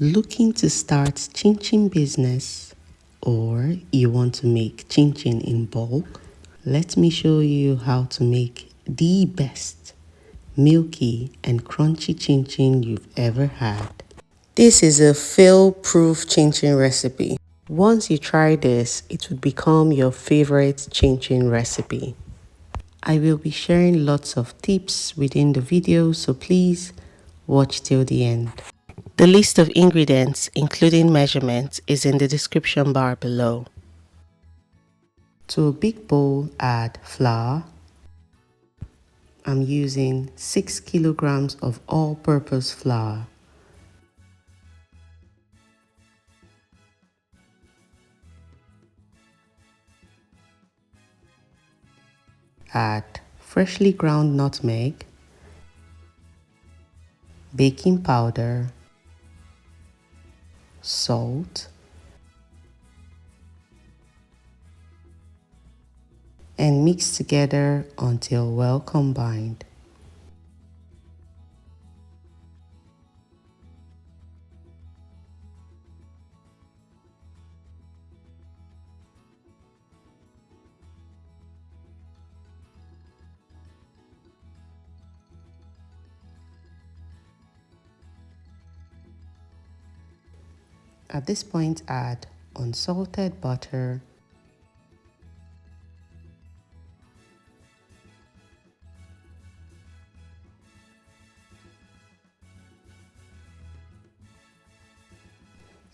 Looking to start chin chin business, or you want to make chin chin in bulk? Let me show you how to make the best milky and crunchy chin chin you've ever had. This is a fail-proof chin chin recipe. Once you try this, it would become your favorite chin chin recipe. I will be sharing lots of tips within the video, so please watch till the end. The list of ingredients, including measurements, is in the description bar below. To a big bowl, add flour. I'm using 6 kilograms of all-purpose flour. Add freshly ground nutmeg, baking powder, salt, and mix together until well combined. At this point, add unsalted butter,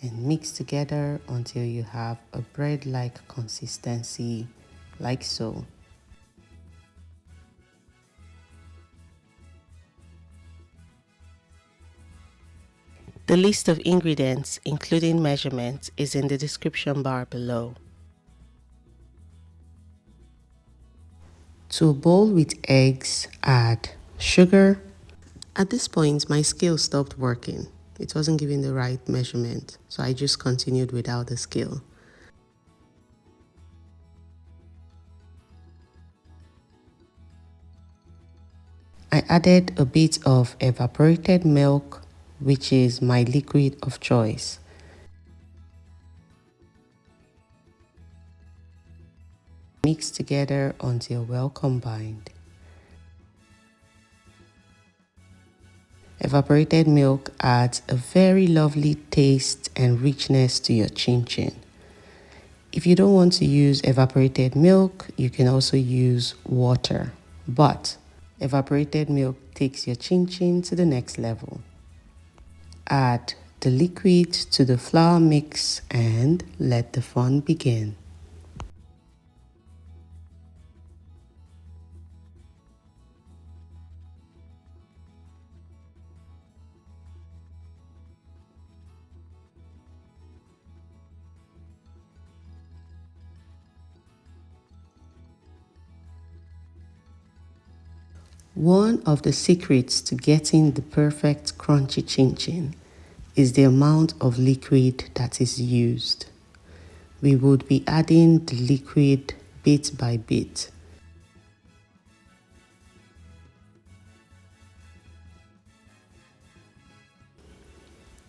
and mix together until you have a bread-like consistency, like so. The list of ingredients, including measurements, is in the description bar below. To a bowl with eggs, add sugar. At this point, my scale stopped working. It wasn't giving the right measurement, so I just continued without the scale. I added a bit of evaporated milk, which is my liquid of choice. Mix together until well combined. Evaporated milk adds a very lovely taste and richness to your chin chin. If you don't want to use evaporated milk, you can also use water, but evaporated milk takes your chin chin to the next level. Add the liquid to the flour mix and let the fun begin. One of the secrets to getting the perfect crunchy chin chin is the amount of liquid that is used. We would be adding the liquid bit by bit.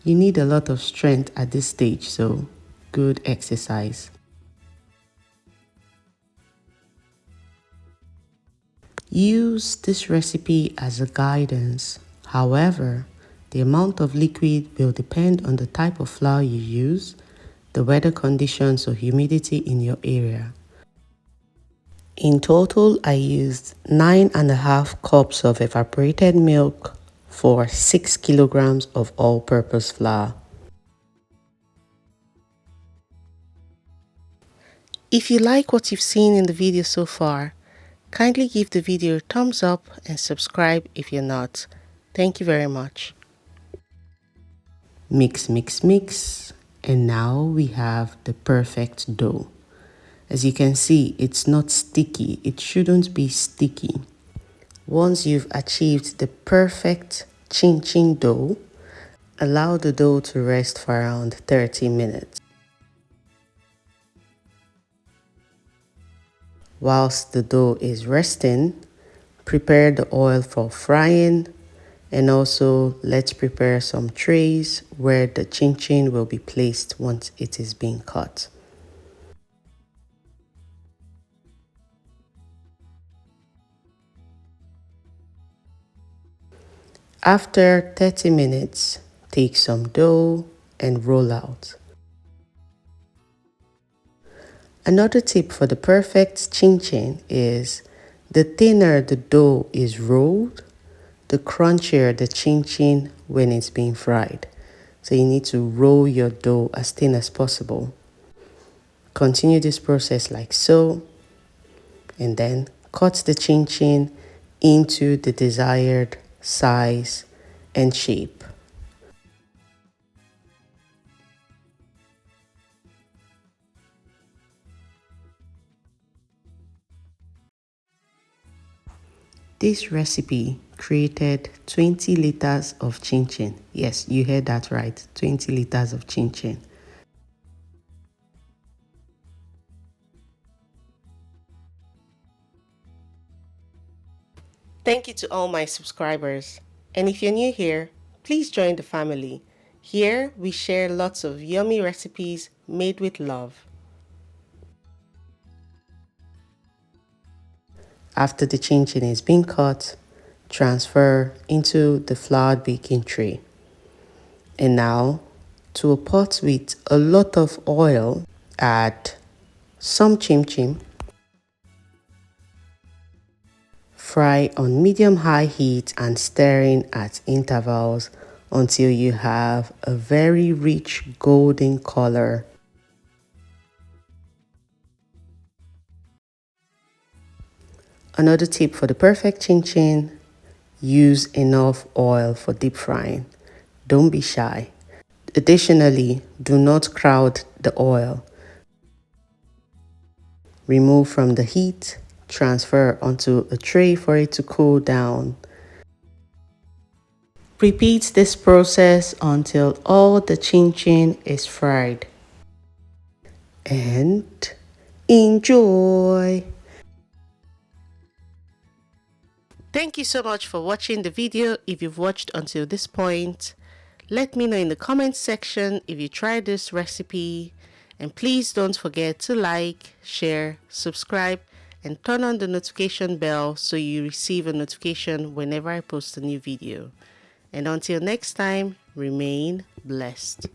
You need a lot of strength at this stage, so good exercise. Use this recipe as a guidance. However, the amount of liquid will depend on the type of flour you use, the weather conditions or humidity in your area. In total, I used 9.5 cups of evaporated milk for 6 kilograms of all-purpose flour. If you like what you've seen in the video so far, kindly give the video a thumbs up and subscribe if you're not. Thank you very much. Mix, mix, mix. And now we have the perfect dough. As you can see, it's not sticky. It shouldn't be sticky. Once you've achieved the perfect chin chin dough, allow the dough to rest for around 30 minutes. Whilst the dough is resting, prepare the oil for frying. And also, let's prepare some trays where the chin chin will be placed once it is being cut. After 30 minutes, take some dough and roll out. Another tip for the perfect chin chin is the thinner the dough is rolled, the crunchier the chin chin when it's being fried. So you need to roll your dough as thin as possible. Continue this process like so, and then cut the chin chin into the desired size and shape. This recipe created 20 liters of chin chin. Yes, you heard that right, 20 liters of chin chin. Thank you to all my subscribers. And if you're new here, please join the family. Here we share lots of yummy recipes made with love. After the chin chin is being cut, transfer into the floured baking tray. And now, to a pot with a lot of oil, add some chim chim. Fry on medium-high heat and stirring at intervals until you have a very rich golden color. Another tip for the perfect chin chin: use enough oil for deep frying. Don't be shy. Additionally, do not crowd the oil. Remove from the heat, transfer onto a tray for it to cool down. Repeat this process until all the chin chin is fried. And enjoy! Thank you so much for watching the video. If you've watched until this point, let me know in the comments section if you tried this recipe. And please don't forget to like, share, subscribe, and turn on the notification bell so you receive a notification whenever I post a new video. And until next time, remain blessed.